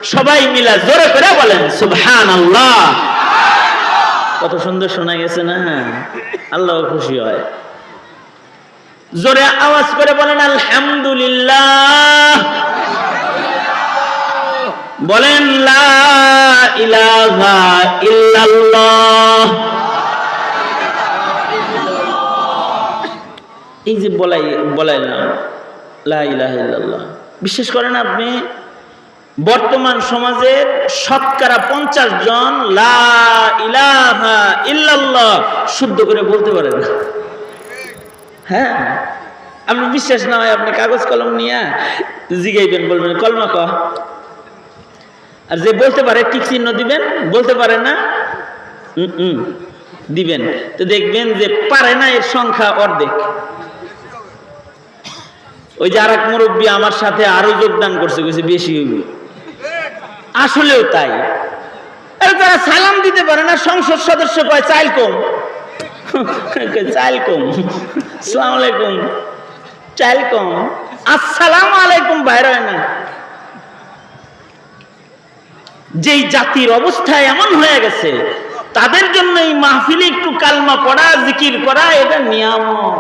সবাই মিলা জোরে করে বলেন সুবহানাল্লাহ। কত সুন্দর শোনা গেছে না? আল্লাহ খুশি হয়। জোরে আওয়াজ করে বলেন আলহামদুলিল্লাহ। বলেন লা ইলাহা ইল্লাল্লাহ। এই যে বলাইলাম লা ইলাহা ইল্লাল্লাহ, বিশ্বাস করেন আপনি বর্তমান সমাজের শতকরা 50 জন লা ইলাহা ইল্লাল্লাহ শুদ্ধ করে বলতে পারে না। হ্যাঁ, আপনি বিশ্বাস না হয় আপনি কাগজ কলম নিয়ে জিগাইবেন, বলবেন কলমা ক, আর যে বলতে পারে টিক চিহ্ন দিবেন, বলতে পারে না দিবেন, তো দেখবেন যে পারে না এর সংখ্যা অর্ধেক। ওই যে আর এক মুরব্বী আমার সাথে আরো যোগদান করছে, কইছে বেশি হইব। আসলেও তাই। তারা সালাম দিতে পারে না, সংসদ সদস্য কয় চাইল কম, চাইল কম, আসসালামু আলাইকুম, চাইল কম, আসসালামু আলাইকুম বাইরে হয় না। যেই জাতির অবস্থা এমন হয়ে গেছে, তাদের জন্য এই মাহফিলে একটু কালমা পড়া, জিকির করা, এটা নিয়ামত।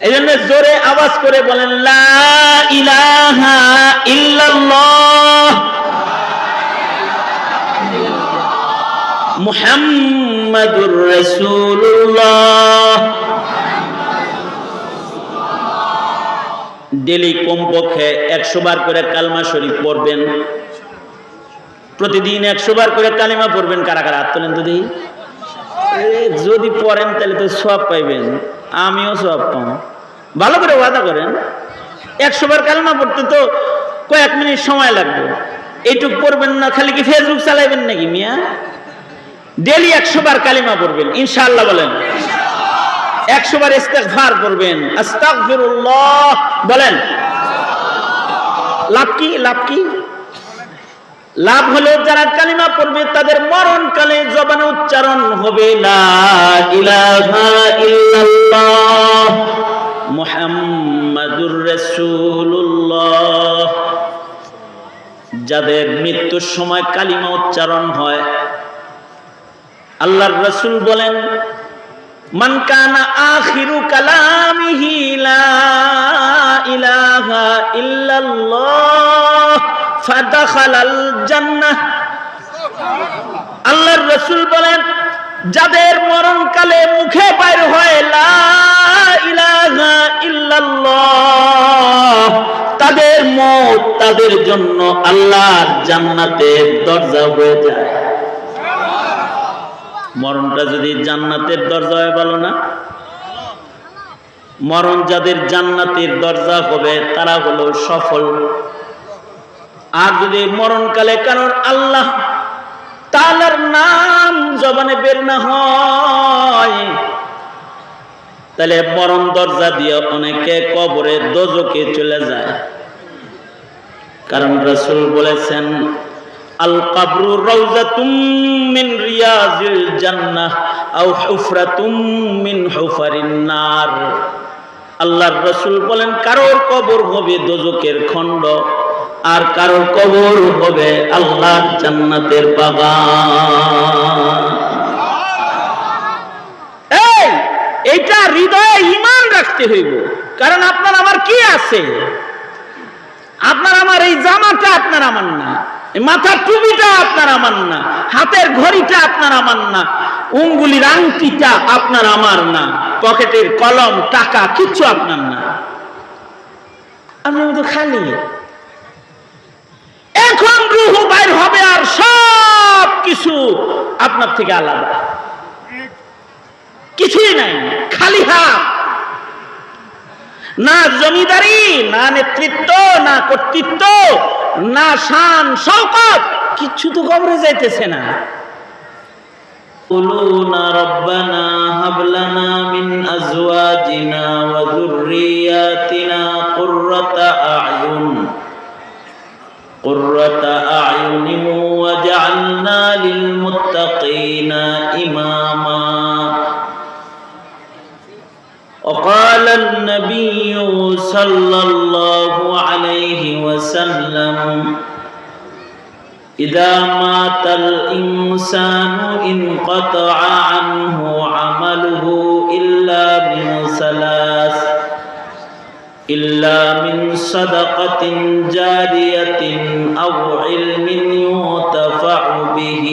এই জন্য জোরে আওয়াজ করে বলেন লা ইলাহা ইল্লাল্লাহ মুহাম্মাদুর রাসূলুল্লাহ। ডেলি কমপক্ষে 100 বার করে কালমা শরীফ পড়বেন। প্রতিদিন 100 বার করে কালিমা পড়বেন। কারা কারা হাত তোলেন তো দেখি। যদি পড়েন তাহলে তো সওয়াব পাইবেন, আমিও সওয়াব পাব। ভালো করে ওয়াদা করেন। 100 বার কালমা পড়তে তো কয়েক মিনিট সময় লাগবে, এইটুক পড়বেন না। খালি কি ফেসবুক চালাইবেন নাকি মিয়া? ডেলি 100 বার কালিমা পড়বেন ইনশাআল্লাহ। বলেন 100 বার ইস্তিগফার করবেন, আস্তাগফিরুল্লাহ বলেন। লাভ কি? লাভ কি? লাভ হলো যারা কালিমা পড়বে তাদের মরণকালে জবানে উচ্চারণ হবে লা ইলাহা ইল্লাল্লাহ মুহাম্মাদুর রাসূলুল্লাহ। যাদের মৃত্যুর সময় কালিমা উচ্চারণ হয়, আল্লাহর রাসূল বলেন মান কানা আখিরু কালামিহি লা ইলাহা ইল্লাল্লাহ ফাদাখালাল জান্নাহ। আল্লাহর রাসূল বলেন যাদের মরণকালে মুখে বাইর হয় লা ইলাহা ইল্লাল্লাহ, তাদের মত তাদের জন্য আল্লাহর জান্নাতের দরজা হয়ে যায়। মরণটা যদি জান্নাতের দরজা হয়, ভালো না? মরণ যাদের জান্নাতের দরজা হবে তারা হলো সফল। আর যদি মরণকালে কারোর আল্লাহ তাআলার নাম জবানে বের না হয়, তাহলে মরণ দরজা দিয়ে অনেকে কবরে দোজখে চলে যায়। কারণ রাসূল বলেছেন আল কবরু রাউযাতুম মিন রিয়াজিল জান্নাহ আও হুফরাতুম মিন হুফারিন নার। আল্লাহর রাসূল বলেন কারোর কবর হবে দোজখের খণ্ড, আর কারোর কবর হবে আল্লাহর জান্নাতের বাগান। এইটা হৃদয়ে ঈমান রাখতে হইব। কারণ আপনার আমার কি আছে? আপনার আমার এই জামাটা আপনার আমার না, মাথার টুপিটা আপনার আমার না, হাতের ঘড়িটা আপনার আমার না, উঙ্গুলির আংটিটা আপনার আমার না, পকেটের কলম টাকা কিচ্ছু আপনার না। আপনি তো খালি। এখন রূহ বাইর হবে আর সব কিছু আপনার থেকে আলাদা, কিছুই নাই, খালি হাত। না জমিদারি, না নেতৃত্ব, না কর্তৃত্ব, না শান শওকত, কিচ্ছু তো কবরে যাইতেছে না। কুলুনা রব্বানা হাব লানা মিন আজওয়াজিনা ওয়া যুররিয়াতিনা কুররাতা আ'য়ুন ওয়াজআলনা লিল মুত্তাকিনা ইমামা। وقال النبي صلى الله عليه وسلم إذا مات الإنسان انقطع عنه عمله إلا من ثلاث إلا من صدقة جارية أو علم ينتفع به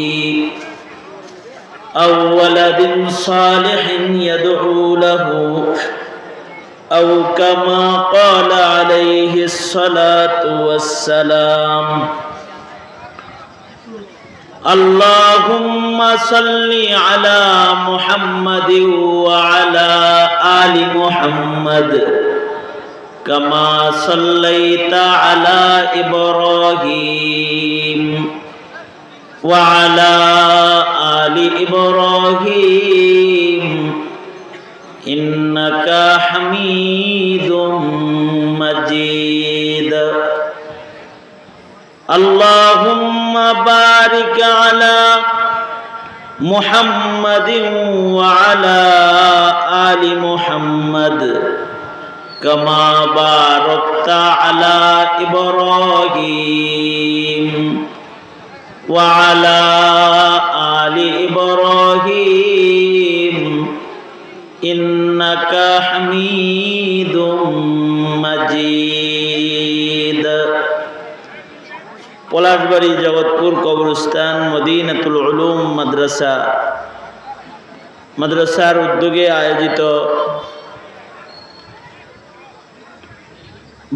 أو ولد صالح يدعو له أو كما قال عليه الصلاة والسلام اللهم صل على محمد وعلى آل محمد كما صليت على إبراهيم وعلى آل إبراهيم إنك حميد مجيد اللهم بارك على محمد وعلى آل محمد كما باركت على إبراهيم وعلى آل إبراهيم إنك حميد مجيد পলাশবাড়ি জগৎপুর কবরস্থান মদিনাতুল উলুম মাদ্রাসার উদ্যোগে আয়োজিত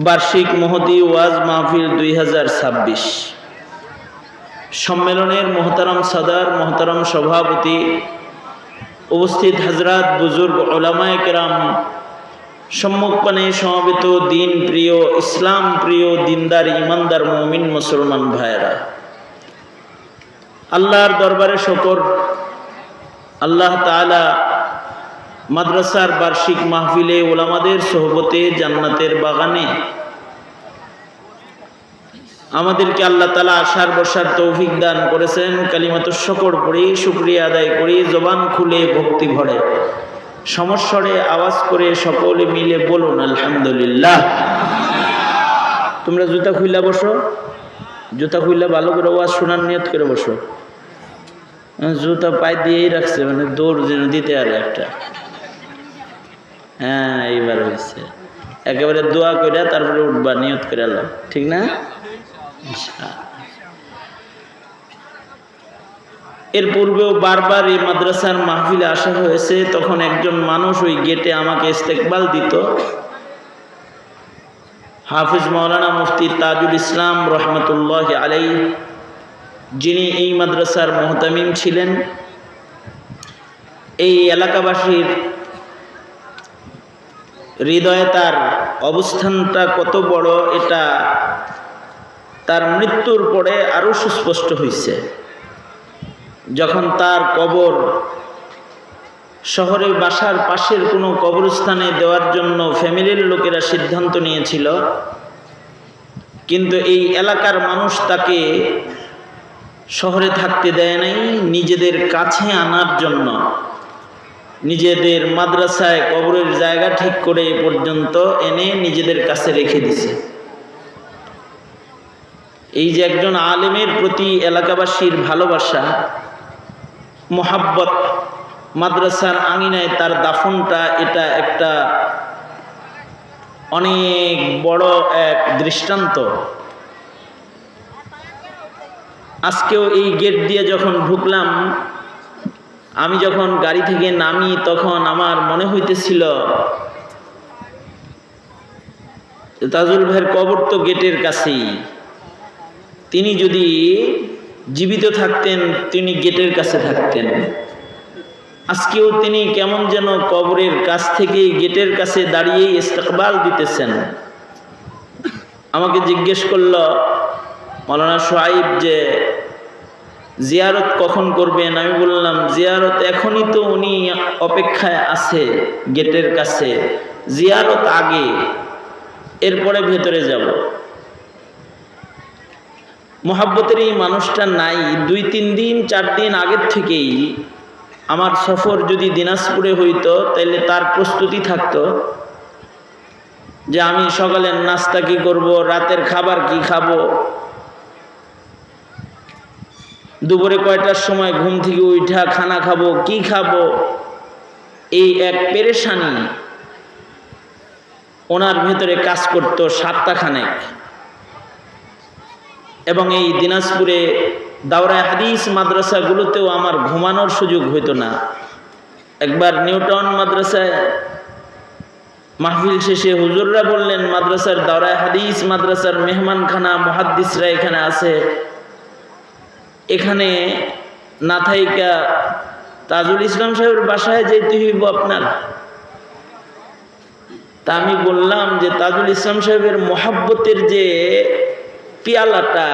বার্ষিক মহতী ওয়াজ মাহফিল 2026 সম্মেলনের মোহতারাম সদর, মোহতারাম সভাপতি, উপস্থিত হযরত বুজুর্গ উলামায়ে কেরাম, সম্মুখপানে সমবেত দিন প্রিয়, ইসলাম প্রিয়, দিনদার, ইমানদার মুমিন মুসলমান ভাইয়েরা, আল্লাহর দরবারে শুকর, আল্লাহ তাআলা মাদ্রাসার বার্ষিক মাহফিলে উলামাদের সোহবতে জান্নাতের বাগানে আমাদেরকে আল্লাহ তাআলা আসার বসার তৌফিক দান করেছেন। কালিমাতুশ শুকর পড়ি, শুকরিয়া আদায় করি, জবান খুলে ভক্তি ভরে সমস্বরে আওয়াজ করে সকলে মিলে বলুন আলহামদুলিল্লাহ। তোমরা জুতা খুইলা বসো, জুতা খুইলা ভালো করে ওয়াজ শোনার নিয়ত করে বসো। জুতা পায়ে দিয়েই রাখছে, মানে দৌড় যেন দিতে আর একটা। হ্যাঁ, এইবার হয়েছে। একেবারে দোয়া করে তারপরে উঠবা, নিয়ত করে আল্লাহ, ঠিক না? এর পূর্বেও বারবার এই মাদ্রাসার মাহফিলে আসা হয়েছে। তখন একজন মানুষ ওই গেটে আমাকে ইস্তেকবাল দিত, হাফিজ মাওলানা মুফতি তাজুল ইসলাম রহমতুল্লাহ আলাইহি, যিনি এই মাদ্রাসার মুহতামিম ছিলেন। এই এলাকাবাসীর হৃদয়ে তার অবস্থানটা কত বড়, এটা তার মৃত্যুর পরে আরো সুস্পষ্ট হয়েছে। যখন তার কবর শহরের বাসার পাশের কোনো কবরস্থানে দেওয়ার জন্য ফ্যামিলির লোকেরা সিদ্ধান্ত নিয়েছিল, কিন্তু এই এলাকার মানুষ তাকে শহরে থাকতে দেয় নাই। নিজেদের কাছে আনার জন্য নিজেদের মাদ্রাসায় কবরের জায়গা ঠিক করে এ পর্যন্ত এনে নিজেদের কাছে রেখে দিছে। এই যে একজন আলেমের প্রতি এলাকাবাসীর ভালোবাসা, মোহাব্বত, মাদ্রাসার আঙিনায় তার দাফনটা, এটা একটা অনেক বড় এক দৃষ্টান্ত। আজকেও এই গেট দিয়ে যখন ঢুকলাম, আমি যখন গাড়ি থেকে নামি তখন আমার মনে হইতেছিল তাজুল ভাইয়ের কবর তো গেটের কাছেই, তিনি যদি জীবিত থাকতেন তিনি গেটের কাছে থাকতেন। আজকেও তিনি কেমন যেন কবরের কাছ থেকে গেটের কাছে দাঁড়িয়ে ইস্তেকবাল দিতেছেন। আমাকে জিজ্ঞেস করল মাওলানা সোহাইব যে জিয়ারত কখন করবেন? আমি বললাম জিয়ারত এখনই তো উনি অপেক্ষায় আছে গেটের কাছে, জিয়ারত আগে, এরপরে ভেতরে যাব। মোহাব্বতের এই মানুষটা নাই। 2-3 দিন 4 দিন আগের থেকেই আমার সফর যদি দিনাজপুরে হইতো তাহলে তার প্রস্তুতি থাকতো। যে আমি সকালের নাস্তা কি করব, রাতের খাবার কি খাবো, দুপুরে কয়টার সময় ঘুম থেকে উঠা খানা খাবো, কি খাবো, এই এক পেরেশানি ওনার ভেতরে কাজ করত সপ্তাহখানেক। এবং এই দিনাজপুরে দাওরায়ে হাদিস মাদ্রাসাগুলোতেও আমার ঘুমানোর সুযোগ হইতো না। একবার নিউটাউন মাদ্রাসায় মাহফিল শেষে হুজুররা বললেন, মাদ্রাসার দাওরায়ে হাদিস মাদ্রাসার মেহমানখানা মুহাদ্দিসরা এখানে আছে, এখানে না থাইকা তাজুল ইসলাম সাহেবের বাসায় যেতে হইব আপনার। তা আমি বললাম যে তাজুল ইসলাম সাহেবের মোহাব্বতের যে পিয়ালাটা,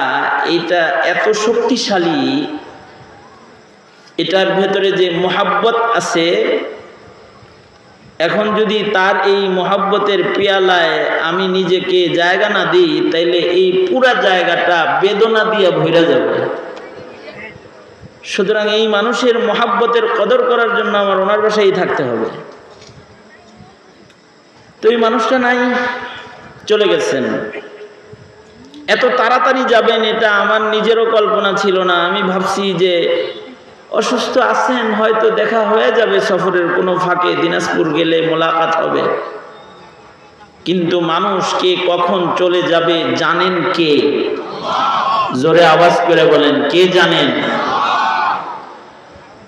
এটা এত শক্তিশালী, এটার ভেতরে যে মোহাব্বত আছে, এখন যদি তার এই মোহাব্বতের পিয়ালায় আমি নিজেকে জায়গা না দিই, তাইলে এই পুরা জায়গাটা বেদনা দিয়ে ভরে যাবে। সুতরাং এই মানুষের মোহাব্বতের কদর করার জন্য আমার ওনার বাসায় থাকতে হবে। তো এই মানুষটা নাই, চলে গেছেন। এত তাড়াতাড়ি যাবেন এটা আমার নিজেরও কল্পনা ছিল না। আমি ভাবছি যে অসুস্থ আছেন, হয়তো দেখা হয়ে যাবে সফরের কোনো ফাঁকে, দিনাজপুর গেলে মোলাকাত হবে। কিন্তু মানুষ কে কখন চলে যাবে জানেন কে? জোরে আওয়াজ করে বলেন, কে জানেন?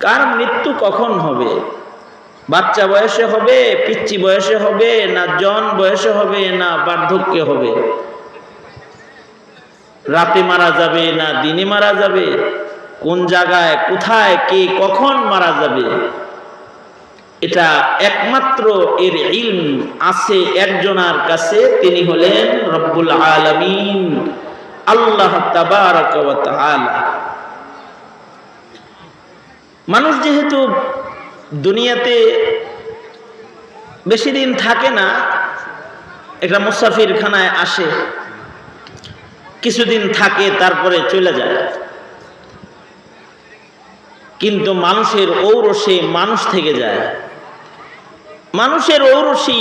কার মৃত্যু কখন হবে? বাচ্চা বয়সে হবে, পিচ্চি বয়সে হবে, না জন বয়সে হবে, না বার্ধক্যে হবে? রাতে মারা যাবে না দিনে মারা যাবে? কোন জায়গায়, কোথায়, কে কখন মারা যাবে, এটা একমাত্র এর ইলম আছে একজনের কাছে, তিনি হলেন রব্বুল আলামিন, আল্লাহ তাবারক ওয়া তাআলা। মানুষ যেহেতু দুনিয়াতে বেশি দিন থাকে না, একটা মুসাফিরখানায় আসে, কিছুদিন থাকে, তারপরে চলে যায়। কিন্তু মানুষের ঔরসে মানুষ থেকে যায়। মানুষের ঔরসি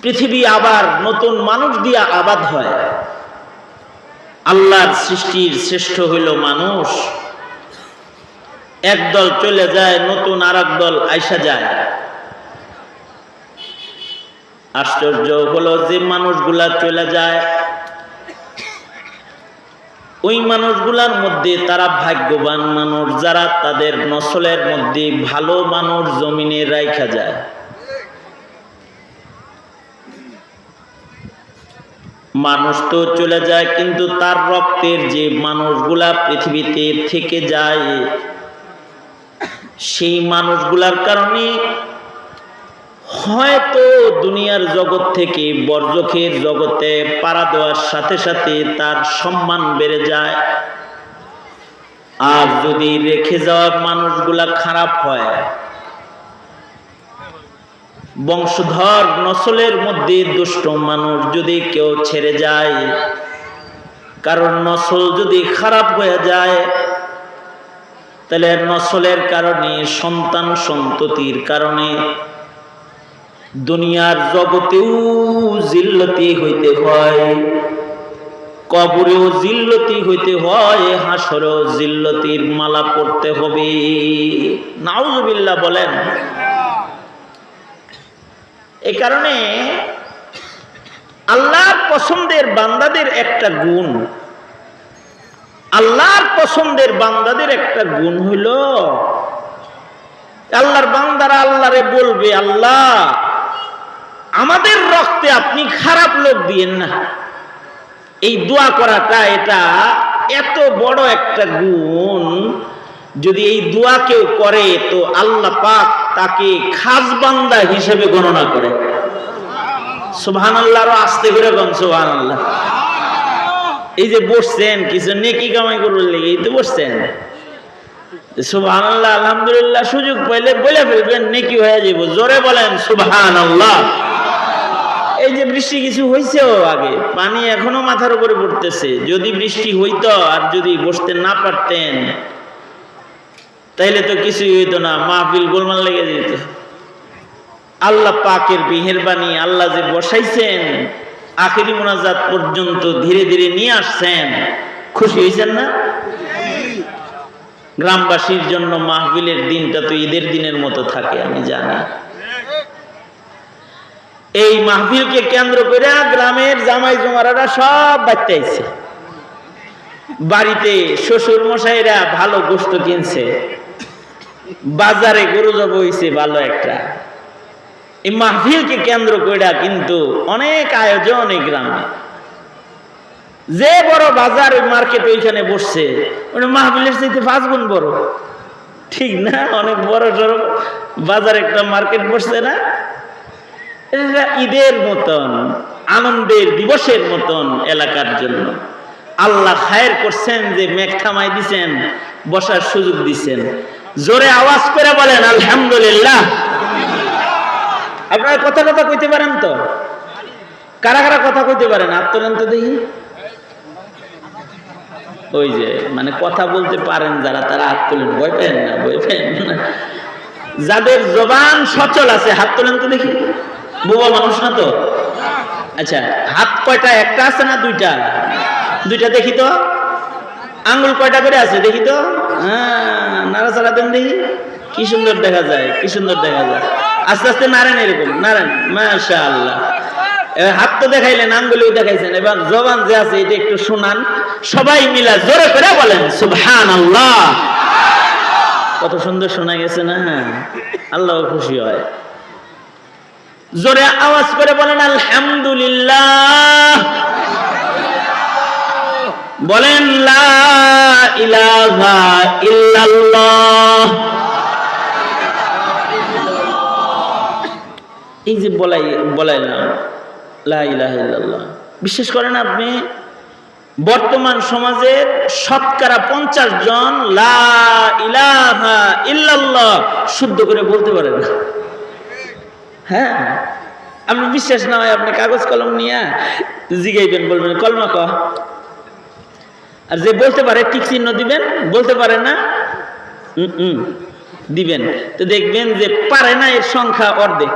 পৃথিবী আবার নতুন মানুষ দিয়া আবাদ হয়। আল্লাহর সৃষ্টির শ্রেষ্ঠ হইল মানুষ। একদল চলে যায়, নতুন আর দল আইসা যায়। আশ্চর্য হলো যে মানুষগুলা চলে যায়, ওই মানুষগুলার মধ্যে তারা ভাগ্যবান মানুষ, যারা তাদের নসলের মধ্যে ভালো মানুষ জমিনে রাইখা যায়। মানুষ তো চলে যায়, কিন্তু তার রক্তের যে মানুষগুলা পৃথিবীতে থেকে যায়, সেই মানুষগুলার কারণে হয়তো দুনিয়ার জগৎ থেকে বরজখের জগতে পাড়া দেওয়ার সাথে সাথে তার সম্মান বেড়ে যায়। আর যদি রেখে যাওয়া মানুষগুলা খারাপ হয়, বংশধর নসলের মধ্যে দুষ্ট মানুষ যদি কেউ ছেড়ে যায়, কারণ নসল যদি খারাপ হয়ে যায়, তাহলে নসলের কারণে, সন্তান সন্ততির কারণে দুনিয়ার জগতেও জিল্লতি হইতে হয়, কবরেও জিল্লতি হইতে হয়, হাসরেও জিল্লতির মালা পড়তে হবে। নাউজুবিল্লাহ বলেন। এই কারণে আল্লাহর পছন্দের বান্দাদের একটা গুণ, আল্লাহর পছন্দের বান্দাদের একটা গুণ হইল, আল্লাহর বান্দারা আল্লাহরে বলবে, আল্লাহ আমাদের রক্তে আপনি খারাপ লোক দিয়েন না। এই দোয়া করাটা এটা এত বড় একটা গুণ, যদি এই দোয়া কেউ করে তো আল্লাহ পাক তাকে খাস বান্দা হিসেবে গণনা করে। সুবহানাল্লাহ, আরো আস্তে করে বলেন সুবহানাল্লাহ। এই যে বসছেন, কিছু নেকি কামাই করবার লেগে এই তো বসছেন, সুবহানাল্লাহ আলহামদুলিল্লাহ সুযোগ পাইলে বলে ফেলবেন, নেকি হয়ে যাব। জোরে বলেন সুবহানাল্লাহ। এই যে বৃষ্টি কিছু হইছেও, আগে পানি এখনো মাথার উপরে পড়তেছে, যদি বৃষ্টি হইতো আর যদি বসতে না পারতেন তাইলে তো কিছুই হইতো না, মাহফিল গোলমাল লেগে যেত। আল্লাহ পাকের মেহেরবানি, আল্লাহ যে বসাইছেন আখেরি মোনাজাত পর্যন্ত ধীরে ধীরে নিয়ে আসছেন, খুশি হয়েছেন না? গ্রামবাসীর জন্য মাহফিলের দিনটা তো ঈদের দিনের মতো থাকে, আমি জানি। এই মাহফিলকে কেন্দ্র করে গ্রামের জামাই জমারারা সব বাড়তে আইছে। বাড়িতে শ্বশুর মশাইরা ভালো গোশত কিনছে, বাজারে গরু জব হইছে ভালো একটা। এই মাহফিলকে কেন্দ্র করে কিন্তু অনেক আয়োজন এই গ্রামে। যে বড় বাজার ওই মার্কেট ওইখানে বসছে, ওটা মাহফিলের চাইতে 5 গুণ বড়, ঠিক না? অনেক বড় সড়ো বাজার একটা মার্কেট বসছে না? এটা ঈদের মতন, আনন্দের দিবসের মতন এলাকার জন্য আল্লাহ খায়ের করছেন যে মেঘ থামাই দিছেন, বসার সুযোগ দিছেন। জোরে আওয়াজ করে বলেন আলহামদুলিল্লাহ। আপনারা কথা কইতে পারেন তো? কারা কারা কথা কইতে পারেন হাত তোলেন তো দেখি। ওই যে মানে কথা বলতে পারেন যারা, তারা হাত তোলেন। ভয় পেন না, ভয় পেন না। যাদের জবান সচল আছে হাত তোলেন তো দেখি। বোবা মানুষ না তো? আচ্ছা, হাত কয়টা? একটা আছে না দুইটা? দুইটা দেখি তো। আঙ্গুল কয়টা করে আছে দেখি তো। হ্যাঁ, নাড়াচাড়া দেন দেখি। কি সুন্দর দেখা যায়, কি সুন্দর দেখা যায়। আস্তে আস্তে নাড়েন, এরকম নাড়েন। মাশাআল্লাহ। হাত তো দেখাইলেন, আঙ্গুলিও দেখাইছেন, এবার জবান যে আছে এটা একটু শোনান। সবাই মিলা জোরে করে বলেন সুবহানাল্লাহ। কত সুন্দর শোনা গেছে না? আল্লাহ খুশি হয়। জোরে আওয়াজ করে বলেন আলহামদুলিল্লাহ। বলেন লা ইলাহা ইল্লাল্লাহ। এই যে বলাইলাম লা ইলাহা ইল্লাল্লাহ, বিশ্বাস করেন আপনি বর্তমান সমাজের শতকরা 50 জন লা ইলাহা ইল্লাল্লাহ শুদ্ধ করে বলতে পারে না। হ্যাঁ, আপনি বিশ্বাস না হয় আপনি কাগজ কলম নিয়ে জিগাইবেন, বলবেন কলমা ক। আর যে বলতে পারে টিক চিহ্ন দিবেন, বলতে পারে না দিবেন। তো দেখবেন যে পারে না এর সংখ্যা অর্ধেক।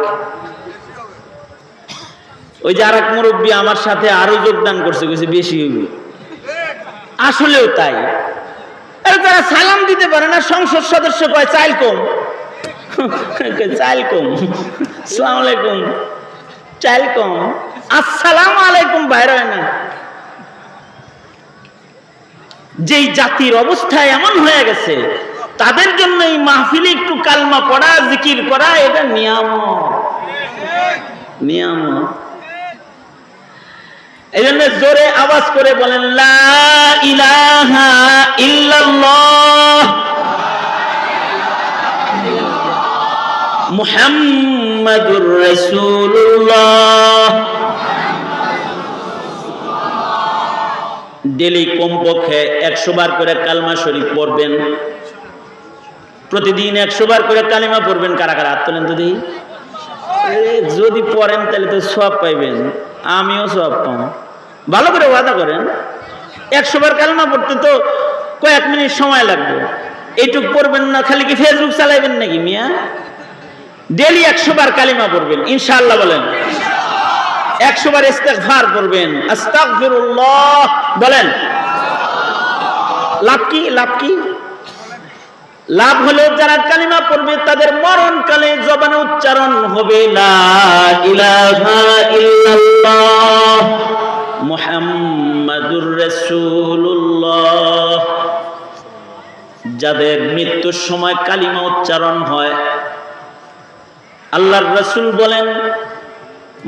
ওই যে আরেক মুরব্বী আমার সাথে আরো যোগদান করছে, বেশি হইবে। আসলেও তাই। তারা সালাম দিতে পারে না। সংসদ সদস্য কয় চাইল কম, চাইল কম, আসসালামু আলাইকুম, চাইল কম, আসসালামু আলাইকুম বাইরে হয় না। যেই জাতির অবস্থা এমন হয়ে গেছে, তাদের জন্য এই মাহফিলে একটু কালমা পড়া, জিকির করা, এটা নিয়ামত। এই জন্য জোরে আওয়াজ করে বলেন লা ইলাহা ইল্লাল্লাহ মুহাম্মাদুর রাসূলুল্লাহ। ডেলি কমপক্ষে 100 বার করে কালমা শরীফ পড়বেন। প্রতিদিন 100 বার করে কালিমা পড়বেন। কারা কারা হাত তোলেন তো দেখি। যদি পড়েন তাহলে তো সওয়াব পাইবেন, আমিও সওয়াব পাবো। ভালো করে ওয়াদা করেন। 100 বার কালিমা পড়তে তো কয়েক মিনিট সময় লাগবে। এইটুকু পড়বেন না, খালি কি ফেসবুক চালাইবেন নাকি মিয়া? ডেলি 100 বার কালিমা পড়বেন ইনশাআল্লাহ। বলেন 100 বার ইস্তেগফার করবেন, আস্তাগফিরুল্লাহ বলেন। লাভ কি? লাভ কি? লাভ হলো যারা কালিমা পড়বে তাদের মরণকালে জবানে উচ্চারণ হবে লা ইলাহা ইল্লাল্লাহ মুহাম্মাদুর রাসূলুল্লাহ। যাদের মৃত্যুর সময় কালিমা উচ্চারণ হয়, আল্লাহর রাসূল বলেন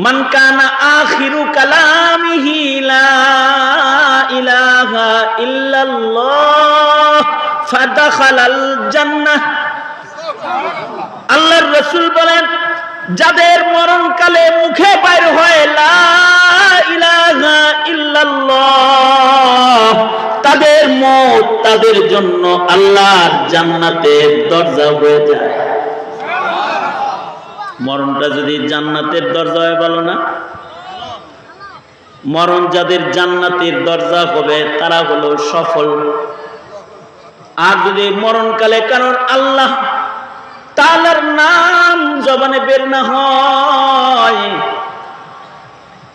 মান কানা আখিরু কালামিহি লা ইলাহা ইল্লাল্লাহ ফাদাখালাল জান্নাহ। আল্লাহর রাসূল বলেন যাদের মরণকালে মুখে বাইর হয় লা ইলাহা ইল্লাল্লাহ, তাদের মত তাদের জন্য আল্লাহর জান্নাতের দরজা হয়ে যায়। মরণটা যদি জান্নাতের দরজা হয়, ভালো না? মরণ যাদের জান্নাতের দরজা হবে তারা হলো সফল। আর যদি মরণকালে কারণ আল্লাহ তাআলার নাম জবানে বের না হয়,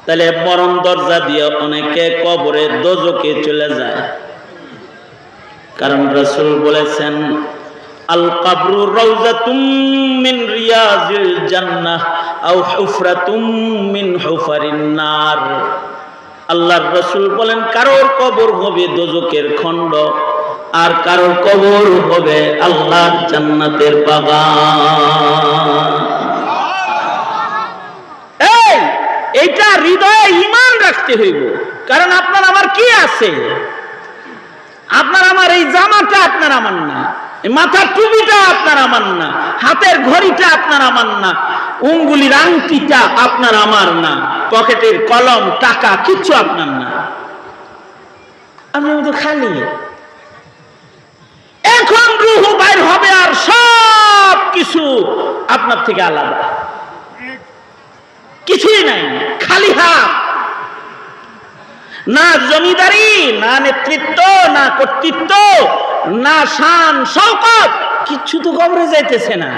তাহলে মরণ দরজা দিয়ে অনেকে কবরে দোজখে চলে যায়। কারণ রাসূল বলেছেন, আল কবরু রাউযাতুম মিন রিয়াজিল জান্নাহ আও হুফরাতুম মিন হুফারিন নার। আল্লাহর রাসূল বলেন, কারোর কবর হবে দোজখের খণ্ড, আর কারোর কবর হবে আল্লাহর জান্নাতের বাগান। এইটা হৃদয়ে ঈমান রাখতে হইব। কারণ আপনার আমার কি আছে? আপনার আমার এই জামাটা আপনার আমার না, মাথার টুপিটা আপনার আমার না, হাতের ঘড়িটা আপনার আমার না, উঙ্গুলির আংটিটা আপনার আমার না, পকেটের কলম টাকা কিচ্ছু আপনার না, আপনি তো খালি। এখন রূহ বাইর হবে আর সব কিছু আপনার থেকে আলাদা, কিছুই নাই, খালি হাত। না জমিদারি, না নেতৃত্ব, না কর্তৃত্ব, না শান শওকত, কিচ্ছু তো কবরে যাইতেছে না।